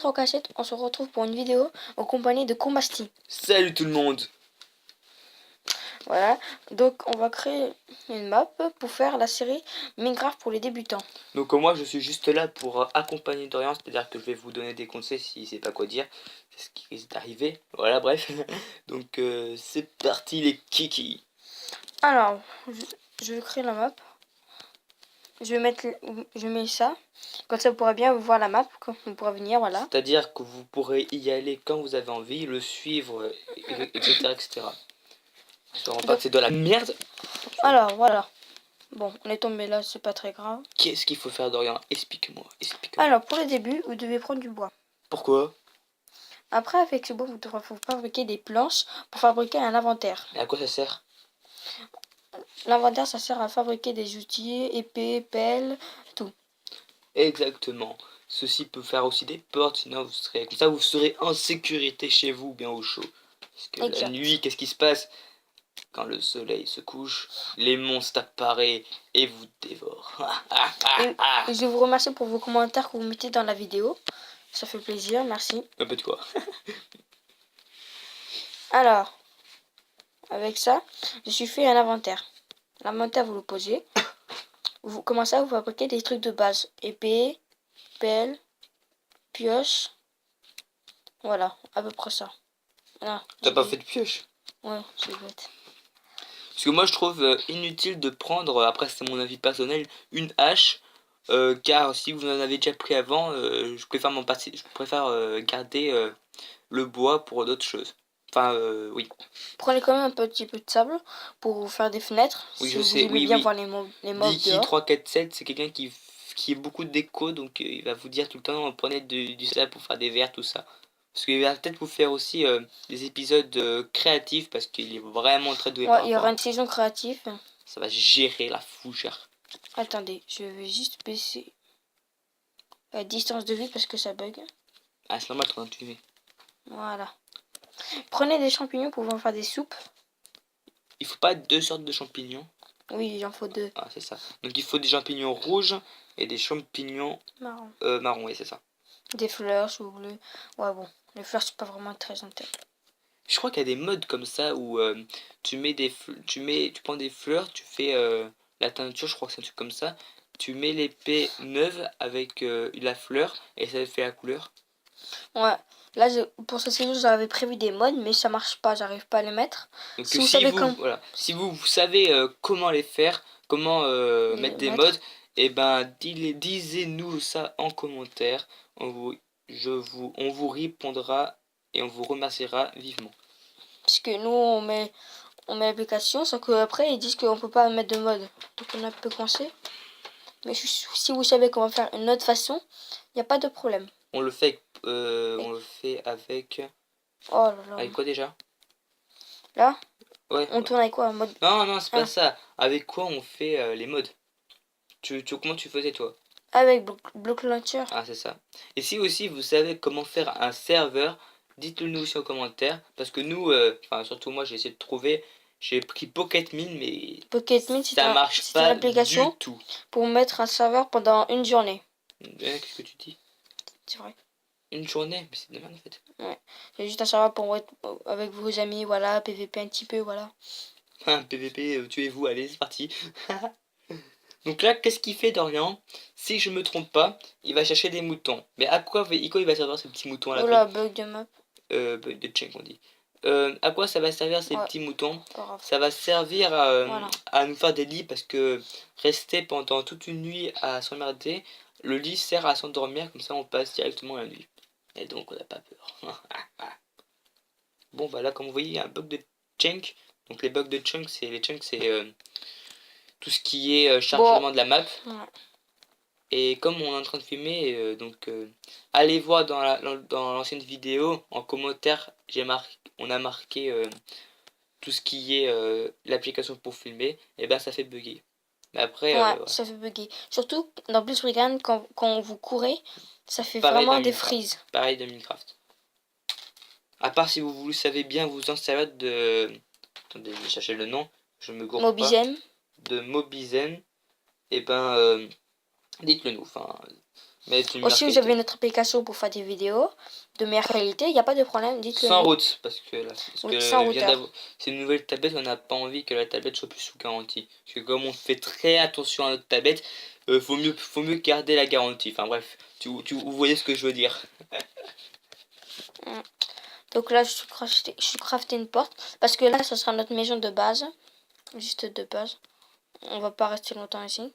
3 cachettes, on se retrouve pour une vidéo en compagnie de Combasti. Salut tout le monde. Voilà, donc on va créer une map pour faire la série Minecraft pour les débutants. Donc moi je suis juste là pour accompagner Dorian, c'est-à-dire que je vais vous donner des conseils s'il sait pas quoi dire. C'est ce qui risque d'arriver. Voilà, bref. Donc c'est parti les kiki. Alors, je vais créer la map. Je mets ça. Comme ça vous pourrez bien voir la map, quand on pourra venir, voilà. C'est-à-dire que vous pourrez y aller quand vous avez envie, le suivre, etc. etc. Je ne pas que c'est de la merde. Alors, voilà. Bon, on est tombé là, c'est pas très grave. Qu'est-ce qu'il faut faire Dorian? Explique-moi. Alors, pour le début, vous devez prendre du bois. Pourquoi? Après, avec ce bois, vous devrez fabriquer des planches pour fabriquer un inventaire. Et à quoi ça sert? L'inventaire, ça sert à fabriquer des outils, épées, pelles, tout. Exactement. Ceci peut faire aussi des portes, sinon vous serez comme ça, vous serez en sécurité chez vous, bien au chaud. Parce que Exact. la nuit, qu'est-ce qui se passe? Quand le soleil se couche, les monstres apparaissent et vous dévorent. Et je vous remercie pour vos commentaires que vous mettez dans la vidéo. Ça fait plaisir, merci. Un peu de quoi? Alors, avec ça, je suis fait un inventaire. L'inventaire, vous le posez. Vous commencez à vous fabriquer des trucs de base. Épée, pelle, pioche. Voilà, à peu près ça. Voilà. T'as pas fait de pioche? Ouais, c'est bête. Parce que moi je trouve inutile de prendre, après c'est mon avis personnel, une hache. Car si vous en avez déjà pris avant, je préfère m'en passer, je préfère garder le bois pour d'autres choses. Enfin, oui. Prenez quand même un petit peu de sable pour vous faire des fenêtres. Oui, Si je vous sais, aimez oui, bien oui. voir les mobs Diki dehors. 347, c'est quelqu'un qui est beaucoup de déco, donc il va vous dire tout le temps, prenez du sable pour faire des verres, tout ça. Parce qu'il va peut-être vous faire aussi des épisodes créatifs, parce qu'il est vraiment très doué Ouais, par il y aura rapport une saison créative. ça va gérer la fougère. Attendez, je vais juste baisser la distance de vue parce que ça bug. Ah, c'est normal, 38 mai. Voilà. Prenez des champignons pour en faire des soupes. Il faut pas 2 sortes de champignons. Oui, il en faut 2. Ah, c'est ça. Donc il faut des champignons rouges et des champignons Marron. marrons, oui, c'est ça. Des fleurs, sous bleu. Ouais, bon. Les fleurs, c'est pas vraiment très intéressant. Je crois qu'il y a des modes comme ça où tu mets tu prends des fleurs, tu fais la teinture, je crois que c'est un truc comme ça. Tu mets l'épée neuve avec la fleur et ça fait la couleur. Ouais. Là, pour ce saison, j'avais prévu des modes, mais ça marche pas. J'arrive pas à les mettre. Donc Si vous savez comment. voilà, si vous savez comment les faire, comment mettre des modes, et ben disez-nous ça en commentaire. On vous répondra et on vous remerciera vivement. Parce que nous, on met l'application, sauf qu'après, ils disent qu'on peut pas mettre de mode. Donc on a un peu coincé. Mais si vous savez comment faire une autre façon, il n'y a pas de problème. On le fait avec... Oh là là. Avec quoi déjà? Là, ouais, on tourne avec quoi en mode... Non, c'est pas ça. Avec quoi on fait les modes? Comment tu faisais toi? Avec Block Launcher. Ah, c'est ça. Et si aussi vous savez comment faire un serveur, dites-le nous aussi en commentaire. Parce que nous, enfin surtout moi, j'ai essayé de trouver. J'ai pris Pocketmin, mais Pocketmin, ça marche c'est une pas application du tout. pour mettre un serveur pendant une journée. Qu'est-ce que tu dis? C'est vrai. Une journée? Mais c'est de la merde en fait. Ouais. C'est juste un serveur pour être avec vos amis, voilà, PVP un petit peu, voilà. PVP, tuez-vous, allez, c'est parti. Donc là, qu'est-ce qu'il fait Dorian? Si je me trompe pas, il va chercher des moutons. Mais à quoi il va servir ces petits moutons à la Oh là, bug de map. Bug de check on dit. À quoi ça va servir ces petits moutons? Ça va servir à nous faire des lits parce que rester pendant toute une nuit à s'emmerder, le lit sert à s'endormir, comme ça on passe directement la nuit. Et donc on n'a pas peur. Bon bah là comme vous voyez il y a un bug de chunk. Donc les bugs de chunk c'est tout ce qui est chargement de la map. Ouais. Et comme on est en train de filmer, allez voir dans l'ancienne vidéo, en commentaire, on a marqué tout ce qui est l'application pour filmer, et ben ça fait bugger. Mais après, ouais, ça fait bugger. Surtout dans Blitz Brigade, quand vous courez, ça fait pareil vraiment des frises. Pareil de Minecraft. À part si vous savez bien vous en servir de... Attendez, je vais chercher le nom, je me gourre Mobizen. pas. De Mobizen, et ben dites-le nous. Enfin, Mais c'est une meilleure Aussi, vous qualité. avez notre application pour faire des vidéos de meilleure qualité. Il n'y a pas de problème, dites-le. Sans route, parce que là, Oui, sans routeur. c'est une nouvelle tablette, on n'a pas envie que la tablette soit plus sous garantie. Parce que comme on fait très attention à notre tablette, faut mieux garder la garantie. Enfin bref, vous voyez ce que je veux dire. Donc là, je suis crafté une porte. Parce que là, ce sera notre maison de base. Juste de base. On va pas rester longtemps ici.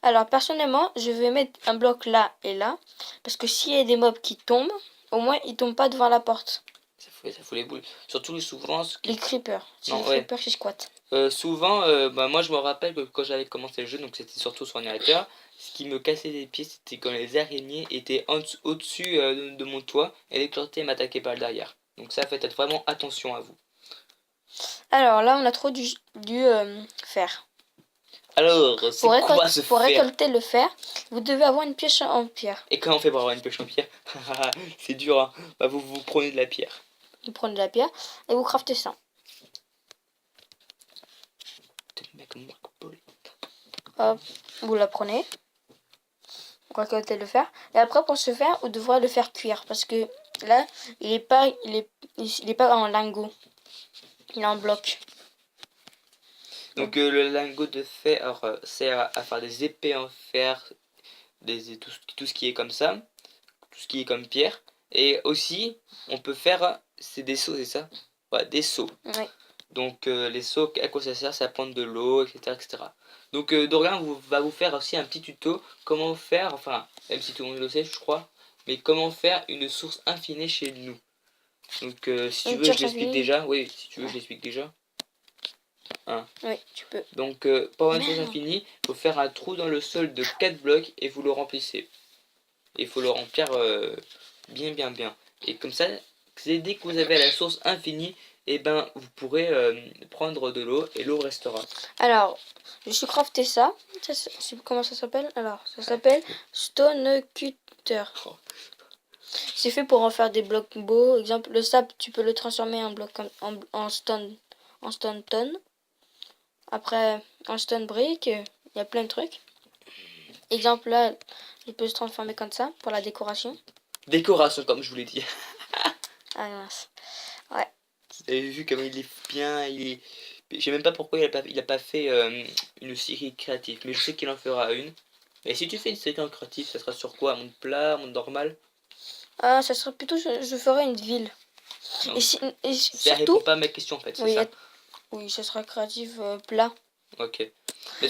Alors, personnellement, je vais mettre un bloc là et là. Parce que s'il y a des mobs qui tombent, au moins, ils tombent pas devant la porte. Ça fout les boules. Surtout souvent... Les creepers. C'est les ouais. creepers qui squattent. Souvent, moi je me rappelle que quand j'avais commencé le jeu, donc c'était surtout sur ordinateur, ce qui me cassait les pieds, c'était quand les araignées étaient au-dessus de mon toit et les clôtures m'attaquaient par derrière. Donc ça, faites vraiment attention à vous. Alors là, on a trop du fer. Alors, c'est quoi ce Pour fer? récolter le fer, vous devez avoir une pioche en pierre. Et comment on fait pour avoir une pioche en pierre? C'est dur, hein. Bah, vous prenez de la pierre. Vous prenez de la pierre et vous craftez ça. Hop, vous la prenez. Vous récoltez le fer. Et après, pour ce fer, vous devrez le faire cuire. Parce que là, il est pas en lingot. Il est en bloc. Donc le lingot de fer sert à faire des épées en fer, tout ce qui est comme ça, tout ce qui est comme pierre. Et aussi, on peut faire, c'est des seaux, c'est ça? Ouais, des seaux. Oui. Donc les seaux, à quoi ça sert? Ça prendre de l'eau, etc., etc. Donc Dorian va vous faire aussi un petit tuto, comment faire, enfin, même si tout le monde le sait, je crois, mais comment faire une source infinie chez nous. Donc si tu veux, je l'explique déjà. Oui, si tu veux, je l'explique déjà. Hein. Oui, tu peux. Donc pour avoir une source infinie, il faut faire un trou dans le sol de 4 blocs et vous le remplissez. Il faut le remplir bien. Et comme ça, dès que vous avez la source infinie, et ben vous pourrez prendre de l'eau et l'eau restera. Alors, je suis crafté ça. Comment ça s'appelle? Alors, ça s'appelle Stone Cutter. Oh. C'est fait pour en faire des blocs beaux. Exemple, le sable, tu peux le transformer en bloc en stone tone. Après, en stone brick, il y a plein de trucs. Exemple, là, il peut se transformer comme ça pour la décoration. Décoration, comme je vous l'ai dit. Ah mince. Ouais. Vous avez vu comme il est bien, je sais même pas pourquoi il a pas fait une série créative, mais je sais qu'il en fera une. Et si tu fais une série en créative, ça sera sur quoi? Un monde plat, un monde normal? Ah, ça serait plutôt, je ferais une ville. Non. Et Ça surtout, répond pas à ma question en fait, c'est oui, ça? oui, ça sera créatif plat. Ok.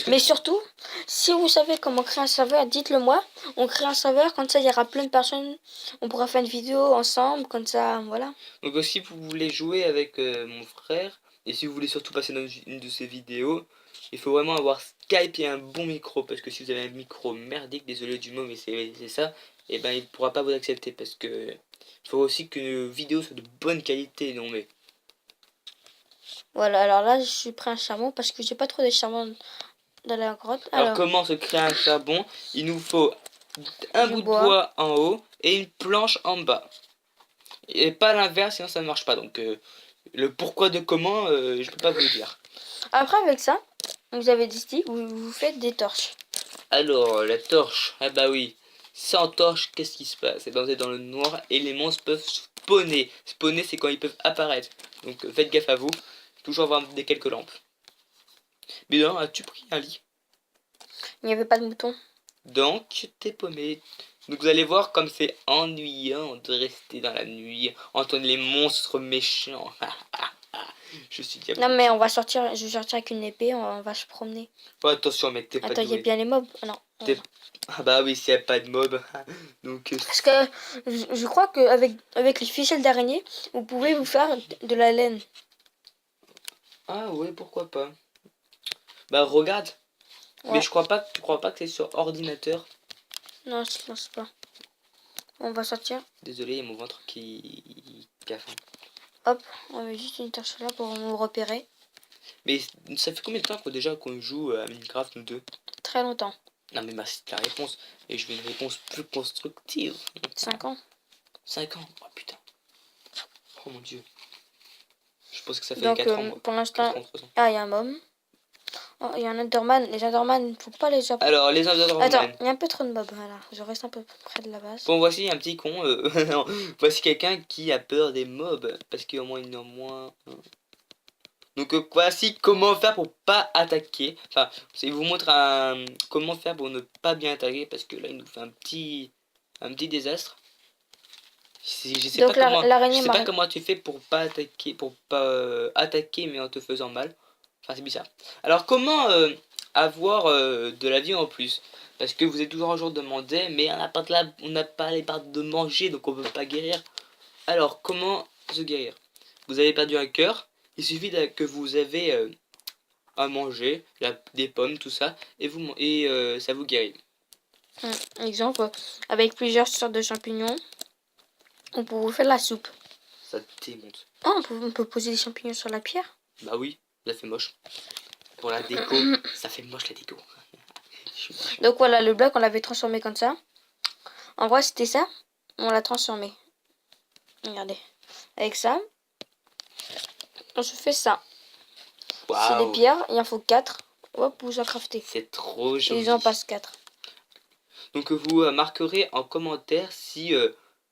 Mais surtout, si vous savez comment créer un serveur, dites-le moi. On crée un serveur, comme ça il y aura plein de personnes. On pourra faire une vidéo ensemble, comme ça, voilà. Donc si vous voulez jouer avec mon frère, et si vous voulez surtout passer dans une de ses vidéos, il faut vraiment avoir Skype et un bon micro, parce que si vous avez un micro merdique, désolé du mot, mais c'est ça, et ben il pourra pas vous accepter, parce que il faut aussi que nos vidéos soient de bonne qualité, non mais... Voilà, alors là, je suis pris un charbon, parce que j'ai pas trop de charbon dans la grotte. Alors comment se crée un charbon? Il nous faut un bout de bois en haut, et une planche en bas. Et pas l'inverse, sinon ça ne marche pas, donc... le pourquoi de comment, je peux pas vous le dire. Après, avec ça, vous avez des sticks, vous faites des torches. Alors, la torche, ah bah oui. Sans torche, qu'est-ce qui se passe? Et ben vous êtes dans le noir et les monstres peuvent spawner. Spawner, c'est quand ils peuvent apparaître. Donc faites gaffe à vous. Toujours avoir des quelques lampes. Mais non, as-tu pris un lit? Il n'y avait pas de mouton. Donc, t'es paumé. Donc vous allez voir comme c'est ennuyant de rester dans la nuit, entendre les monstres méchants. Je suis diabolique. Non mais on va sortir, je vais sortir avec une épée, on va se promener. Oh, attention mec, t'es pas doué. Attends, il y a bien les mobs? Non. Ah bah oui, s'il n'y a pas de mob. Donc, parce que je crois qu'avec les ficelles d'araignée, vous pouvez vous faire de la laine. Ah ouais, pourquoi pas. Bah regarde. Ouais. Mais tu crois pas que c'est sur ordinateur? Non, je pense pas. On va sortir. Désolé, il y a mon ventre qui a faim. Hop, on met juste une torche là pour nous repérer. Mais ça fait combien de temps déjà qu'on joue à Minecraft nous deux? Très longtemps. Non mais merci de la réponse. Et je veux une réponse plus constructive. 5 ans. 5 ans? Oh putain. Oh mon dieu. Je pense que ça fait donc, 4 ans. Moi. Pour l'instant... 4 ans, 3 ans. Ah, il y a un mob. Oh, il y a un Enderman. Les Enderman, faut pas les appeler. Alors, les Enderman. Attends, il y a un peu trop de mobs. Voilà, je reste un peu près de la base. Bon, voici un petit con. Non, voici quelqu'un qui a peur des mobs. Parce qu'au moins, il en a moins. Donc, voici comment faire pour pas attaquer. Enfin, je vous montre comment faire pour ne pas bien attaquer. Parce que là, il nous fait un petit désastre. Je sais Donc, je sais pas comment tu fais pour pas attaquer, mais en te faisant mal. Enfin, c'est bizarre. Alors, comment avoir de la vie en plus? Parce que vous êtes toujours un jour demandé, mais on n'a pas les barres de manger, donc on peut pas guérir. Alors, comment se guérir? Vous avez perdu un cœur, il suffit que vous avez à manger, des pommes, tout ça, et ça vous guérit. Exemple, avec plusieurs sortes de champignons, on peut vous faire la soupe. Ça démonte. Oh, on peut poser des champignons sur la pierre. Bah oui, ça fait moche. Pour la déco, ça fait moche la déco. Donc voilà, le bloc, on l'avait transformé comme ça. En vrai, c'était ça. On l'a transformé. Regardez. Avec ça, on se fait ça. Wow. C'est des pierres, il en faut 4. Hop, vous en craftez. C'est trop joli. Ils en passent 4. Donc vous marquerez en commentaire si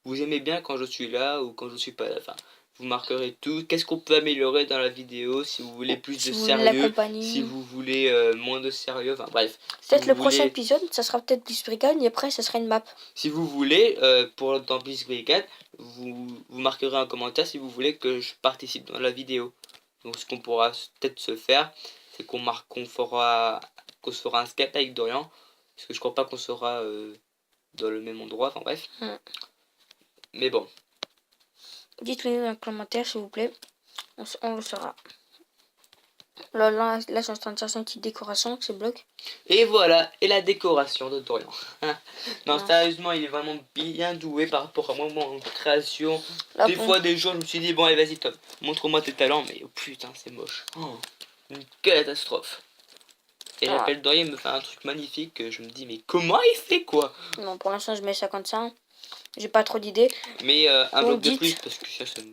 vous aimez bien quand je suis là ou quand je suis pas là. Enfin, vous marquerez tout. Qu'est-ce qu'on peut améliorer dans la vidéo? Si vous voulez plus de sérieux, si vous voulez moins de sérieux. Enfin bref. Peut-être le prochain épisode, ça sera peut-être Bliss Brigade et après ça sera une map. Si vous voulez, dans Bliss Brigade, vous marquerez en commentaire si vous voulez que je participe dans la vidéo. Donc ce qu'on pourra peut-être se faire, c'est qu'on se fera un Skype avec Dorian. Parce que je crois pas qu'on sera dans le même endroit, enfin bref. Mais bon. Dites-le dans les commentaires s'il vous plaît. On le saura. Là, je suis en train de chercher une petite décoration avec ce bloc. Et voilà, et la décoration de Dorian. Non, sérieusement, il est vraiment bien doué par rapport à moi en création. Là, des fois, des jours, je me suis dit, bon, allez, vas-y, Tom, montre-moi tes talents. Mais oh, putain, c'est moche. Oh, une catastrophe. Et j'appelle Dorian, il me fait un truc magnifique. Que je me dis, mais comment il fait quoi? Non, pour l'instant, je mets ça comme ça. J'ai pas trop d'idées. Mais un bloc de plus, parce que ça, c'est...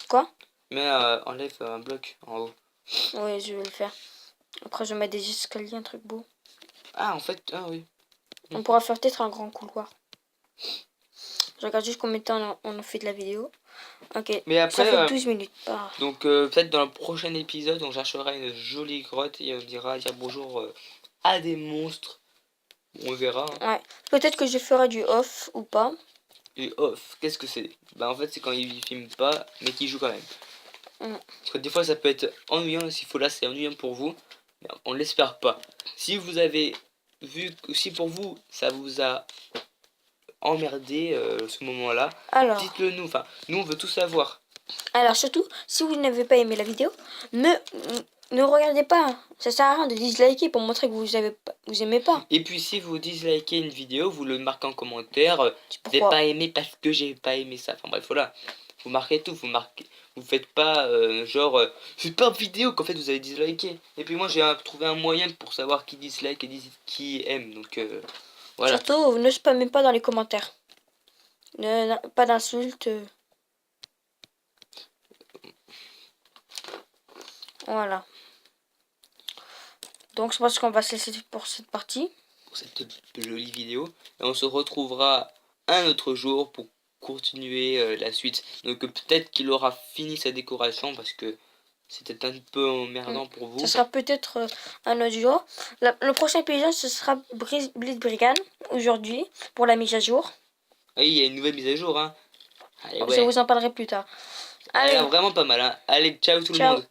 Quoi? Mais enlève un bloc en haut. Oui, je vais le faire. Après, je vais mettre des escaliers, un truc beau. Ah, en fait, ah oui. On pourra faire peut-être un grand couloir. Je regarde juste combien de temps on a fait de la vidéo. Ok, mais après, ça fait 12 minutes. Donc peut-être dans le prochain épisode, on cherchera une jolie grotte et on dira dire bonjour à des monstres. On verra. Ouais, peut-être que je ferai du off ou pas. Du off, qu'est-ce que c'est? Bah en fait c'est quand il filme pas, mais qu'il joue quand même. Parce que des fois ça peut être ennuyant, s'il faut là c'est ennuyant pour vous. Mais on l'espère pas. Si vous avez vu, si pour vous ça vous a emmerdé ce moment-là, dites-le nous. Enfin, nous on veut tout savoir. Alors surtout, si vous n'avez pas aimé la vidéo, ne regardez pas. Ça sert à rien de disliker pour montrer que vous aimez pas. Et puis si vous dislikez une vidéo, vous le marquez en commentaire. J'ai pas aimé parce que j'ai pas aimé ça. Enfin bref, voilà. Vous marquez tout, vous faites pas genre c'est pas une vidéo qu'en fait vous avez disliké. Et puis moi j'ai trouvé un moyen pour savoir qui dislike et qui aime. Donc voilà. Surtout, ne spammez pas dans les commentaires. Pas d'insultes. Voilà. Donc je pense qu'on va se laisser pour cette partie. Pour cette jolie vidéo. Et on se retrouvera un autre jour pour continuer la suite. Donc peut-être qu'il aura fini sa décoration parce que c'était un peu emmerdant pour vous. Ça sera peut-être un autre jour. Le prochain épisode, ce sera Bliss Brigade aujourd'hui pour la mise à jour. Oui, il y a une nouvelle mise à jour. Hein. Allez, je vous en parlerai plus tard. Allez, vraiment pas mal. Hein. Allez, ciao tout le monde.